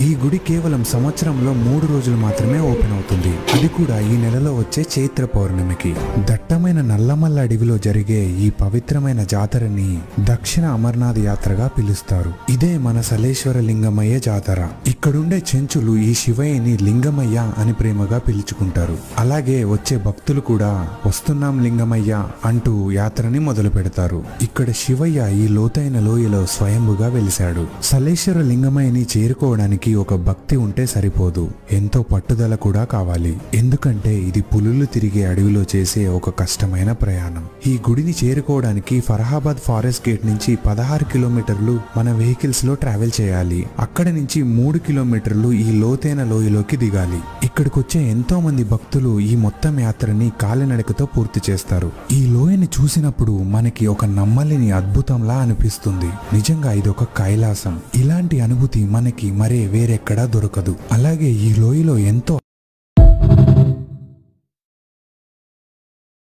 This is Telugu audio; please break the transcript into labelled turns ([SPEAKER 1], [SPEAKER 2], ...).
[SPEAKER 1] ఈ గుడి కేవలం సంవత్సరంలో 3 రోజులు మాత్రమే ఓపెన్ అవుతుంది. అది కూడా ఈ నెలలో వచ్చే చైత్ర పౌర్ణమికి. దట్టమైన నల్లమల్ల అడవిలో జరిగే ఈ పవిత్రమైన జాతరని దక్షిణ అమర్నాథ్ యాత్రగా పిలుస్తారు. ఇదే మన సలేశ్వర లింగమయ్య జాతర. ఇక్కడుండే చెంచులు ఈ శివయ్యని లింగమయ్య అని ప్రేమగా పిలుచుకుంటారు. అలాగే వచ్చే భక్తులు కూడా వస్తున్నాం లింగమయ్య అంటూ యాత్రని మొదలు పెడతారు. ఇక్కడ శివయ్య ఈ లోతైన లోయలో స్వయంభుగా వెలిశాడు. సలేశ్వర లింగమయ్యని చేరుకోవడానికి ఒక భక్తి ఉంటే సరిపోదు, ఎంతో పట్టుదల కూడా కావాలి. ఎందుకంటే ఇది పులులు తిరిగే అడవిలో చేసే ఒక కష్టమైన ప్రయాణం. ఈ గుడిని చేరుకోవడానికి ఫరహాబాద్ ఫారెస్ట్ గేట్ నుంచి 16 కిలోమీటర్లు మన వెహికల్స్ లో ట్రావెల్ చేయాలి. అక్కడ నుంచి 3 కిలోమీటర్లు ఈ లోతైన లోయలోకి దిగాలి. ఇక్కడికి వచ్చే ఎంతో మంది భక్తులు ఈ మొత్తం యాత్రని కాలినడకతో పూర్తి చేస్తారు. ఈ లోయని చూసినప్పుడు మనకి ఒక నమ్మలేని అద్భుతంలా అనిపిస్తుంది. నిజంగా ఇది ఒక కైలాసం. ఇలాంటి అనుభూతి మనకి వేరెక్కడా దొరకదు. అలాగే ఈ లోయలో ఎంతో